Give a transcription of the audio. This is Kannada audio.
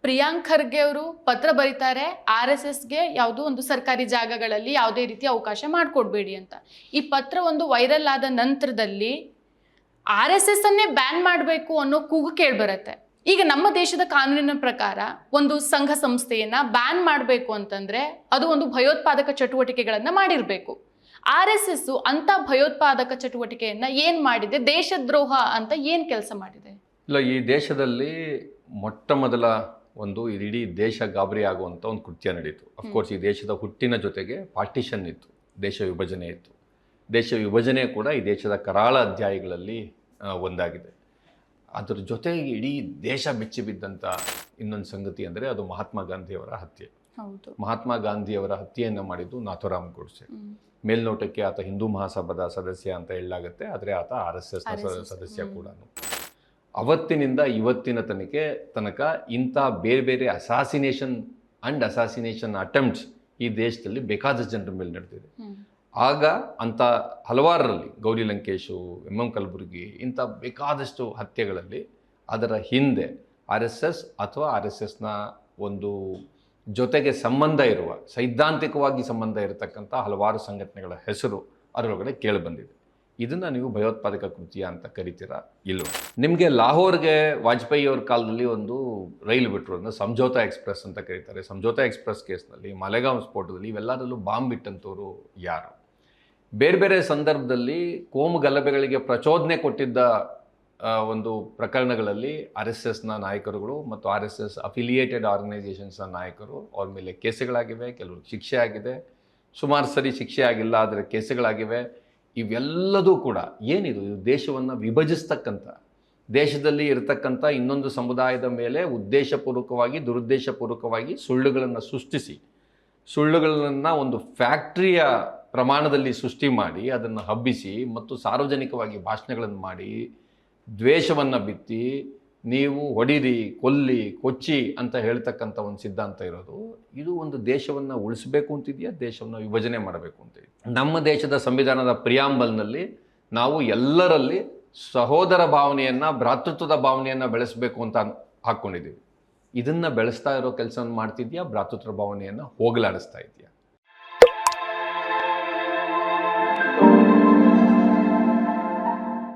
ಪ್ರಿಯಾಂಕ್ ಖರ್ಗೆ ಅವರು ಪತ್ರ ಬರೀತಾರೆ RSSಗೆ ಯಾವುದೋ ಒಂದು ಸರ್ಕಾರಿ ಜಾಗಗಳಲ್ಲಿ ಯಾವುದೇ ರೀತಿ ಅವಕಾಶ ಮಾಡಿಕೊಡ್ಬೇಡಿ ಅಂತ. ಈ ಪತ್ರ ಒಂದು ವೈರಲ್ ಆದ ನಂತರದಲ್ಲಿ RSS ಅನ್ನೇ ಬ್ಯಾನ್ ಮಾಡಬೇಕು ಅನ್ನೋ ಕೂಗು ಕೇಳಿಬರುತ್ತೆ. ಈಗ ನಮ್ಮ ದೇಶದ ಕಾನೂನಿನ ಪ್ರಕಾರ ಒಂದು ಸಂಘ ಸಂಸ್ಥೆಯನ್ನ ಬ್ಯಾನ್ ಮಾಡಬೇಕು ಅಂತಂದ್ರೆ ಅದು ಒಂದು ಭಯೋತ್ಪಾದಕ ಚಟುವಟಿಕೆಗಳನ್ನ ಮಾಡಿರಬೇಕು. RSS ಅಂತ ಭಯೋತ್ಪಾದಕ ಚಟುವಟಿಕೆಯನ್ನ ಏನ್ ಮಾಡಿದೆ, ದೇಶದ್ರೋಹ ಅಂತ ಏನ್ ಕೆಲಸ ಮಾಡಿದೆ? ಇಲ್ಲ, ಈ ದೇಶದಲ್ಲಿ ಮೊಟ್ಟ ಮೊದಲ ಒಂದು ಇಡೀ ದೇಶ ಗಾಬರಿ ಆಗುವಂಥ ಒಂದು ಕೃತ್ಯ ನಡೀತು. ಅಫ್ಕೋರ್ಸ್ ಈ ದೇಶದ ಹುಟ್ಟಿನ ಜೊತೆಗೆ ಪಾರ್ಟಿಷನ್ ಇತ್ತು, ದೇಶ ವಿಭಜನೆ ಇತ್ತು. ದೇಶ ವಿಭಜನೆ ಕೂಡ ಈ ದೇಶದ ಕರಾಳ ಅಧ್ಯಾಯಗಳಲ್ಲಿ ಒಂದಾಗಿದೆ. ಅದರ ಜೊತೆಗೆ ಇಡೀ ದೇಶ ಬೆಚ್ಚಿ ಬಿದ್ದಂಥ ಇನ್ನೊಂದು ಸಂಗತಿ ಅಂದರೆ ಅದು ಮಹಾತ್ಮ ಗಾಂಧಿಯವರ ಹತ್ಯೆ. ಮಹಾತ್ಮ ಗಾಂಧಿಯವರ ಹತ್ಯೆಯನ್ನು ಮಾಡಿದ್ದು ನಾಥೂರಾಮ್ ಗೋಡ್ಸೆ. ಮೇಲ್ನೋಟಕ್ಕೆ ಆತ ಹಿಂದೂ ಮಹಾಸಭಾದ ಸದಸ್ಯ ಅಂತ ಹೇಳಲಾಗುತ್ತೆ, ಆದರೆ ಆತ RSS ಸದಸ್ಯ ಕೂಡ. ಅವತ್ತಿನಿಂದ ಇವತ್ತಿನ ತನಕ ಇಂಥ ಬೇರೆ ಬೇರೆ ಅಸಾಸಿನೇಷನ್ ಅಟೆಂಪ್ಟ್ಸ್ ಈ ದೇಶದಲ್ಲಿ ಬೇಕಾದಷ್ಟು ಜನರ ಮೇಲೆ ನಡೆದಿದೆ. ಆಗ ಅಂಥ ಹಲವಾರರಲ್ಲಿ ಗೌರಿ ಲಂಕೇಶು, MM ಕಲಬುರ್ಗಿ, ಇಂಥ ಬೇಕಾದಷ್ಟು ಹತ್ಯೆಗಳಲ್ಲಿ ಅದರ ಹಿಂದೆ RSS ಅಥವಾ RSSನ ಒಂದು ಜೊತೆಗೆ ಸಂಬಂಧ ಇರುವ, ಸೈದ್ಧಾಂತಿಕವಾಗಿ ಸಂಬಂಧ ಇರತಕ್ಕಂಥ ಹಲವಾರು ಸಂಘಟನೆಗಳ ಹೆಸರು ಅದರೊಳಗಡೆ ಕೇಳಿಬಂದಿದೆ. ಇದನ್ನು ನೀವು ಭಯೋತ್ಪಾದಕ ಕೃತ್ಯ ಅಂತ ಕರಿತೀರಾ? ಇಲ್ಲವೋ? ನಿಮಗೆ ಲಾಹೋರ್ಗೆ ವಾಜಪೇಯಿ ಅವ್ರ ಕಾಲದಲ್ಲಿ ಒಂದು ರೈಲು ಬಿಟ್ಟರು, ಅಂದರೆ ಸಂಜೋತಾ ಎಕ್ಸ್ಪ್ರೆಸ್ ಅಂತ ಕರೀತಾರೆ. ಸಂಜೋತಾ ಎಕ್ಸ್ಪ್ರೆಸ್ ಕೇಸ್ನಲ್ಲಿ, ಮಾಲೆಗಾಂವ್ ಸ್ಫೋಟದಲ್ಲಿ ಇವೆಲ್ಲದರಲ್ಲೂ ಬಾಂಬ್ ಬಿಟ್ಟಂಥವ್ರು ಯಾರು? ಬೇರೆ ಬೇರೆ ಸಂದರ್ಭದಲ್ಲಿ ಕೋಮು ಗಲಭೆಗಳಿಗೆ ಪ್ರಚೋದನೆ ಕೊಟ್ಟಿದ್ದ ಒಂದು ಪ್ರಕರಣಗಳಲ್ಲಿ RSSನ ನಾಯಕರುಗಳು ಮತ್ತು RSS ಅಫಿಲಿಯೇಟೆಡ್ ಆರ್ಗನೈಸೇಷನ್ಸ್ನ ನಾಯಕರು, ಅವ್ರ ಮೇಲೆ ಕೇಸುಗಳಾಗಿವೆ, ಕೆಲವರು ಶಿಕ್ಷೆ ಆಗಿದೆ, ಸುಮಾರು ಸರಿ ಶಿಕ್ಷೆ ಆಗಿಲ್ಲ ಆದರೆ ಕೇಸುಗಳಾಗಿವೆ. ಇವೆಲ್ಲದೂ ಕೂಡ ಏನಿದು? ಇದು ದೇಶವನ್ನು ವಿಭಜಿಸ್ತಕ್ಕಂಥ, ದೇಶದಲ್ಲಿ ಇರತಕ್ಕಂಥ ಇನ್ನೊಂದು ಸಮುದಾಯದ ಮೇಲೆ ಉದ್ದೇಶಪೂರ್ವಕವಾಗಿ ದುರುದ್ದೇಶಪೂರ್ವಕವಾಗಿ ಸುಳ್ಳುಗಳನ್ನು ಸೃಷ್ಟಿಸಿ, ಸುಳ್ಳುಗಳನ್ನು ಒಂದು ಫ್ಯಾಕ್ಟ್ರಿಯ ಪ್ರಮಾಣದಲ್ಲಿ ಸೃಷ್ಟಿ ಮಾಡಿ ಅದನ್ನು ಹಬ್ಬಿಸಿ ಮತ್ತು ಸಾರ್ವಜನಿಕವಾಗಿ ಭಾಷಣಗಳನ್ನು ಮಾಡಿ ದ್ವೇಷವನ್ನು ಬಿತ್ತಿ ನೀವು ಹೊಡಿರಿ, ಕೊಲ್ಲಿ, ಕೊಚ್ಚಿ ಅಂತ ಹೇಳ್ತಕ್ಕಂಥ ಒಂದು ಸಿದ್ಧಾಂತ ಇರೋದು. ಇದು ಒಂದು ದೇಶವನ್ನು ಉಳಿಸಬೇಕು ಅಂತಿದೆಯಾ, ದೇಶವನ್ನು ವಿಭಜನೆ ಮಾಡಬೇಕು ಅಂತಿದೆಯಾ? ನಮ್ಮ ದೇಶದ ಸಂವಿಧಾನದ ಪ್ರಿಯಾಂಬಲ್ನಲ್ಲಿ ನಾವು ಎಲ್ಲರಲ್ಲಿ ಸಹೋದರ ಭಾವನೆಯನ್ನು, ಭ್ರಾತೃತ್ವದ ಭಾವನೆಯನ್ನು ಬೆಳೆಸಬೇಕು ಅಂತ ಹಾಕ್ಕೊಂಡಿದ್ದೀವಿ. ಇದನ್ನು ಬೆಳೆಸ್ತಾ ಇರೋ ಕೆಲಸವನ್ನು ಮಾಡ್ತಿದ್ಯಾ, ಭ್ರಾತೃತ್ವ ಭಾವನೆಯನ್ನು ಹೋಗಲಾಡಿಸ್ತಾ ಇದೆಯಾ?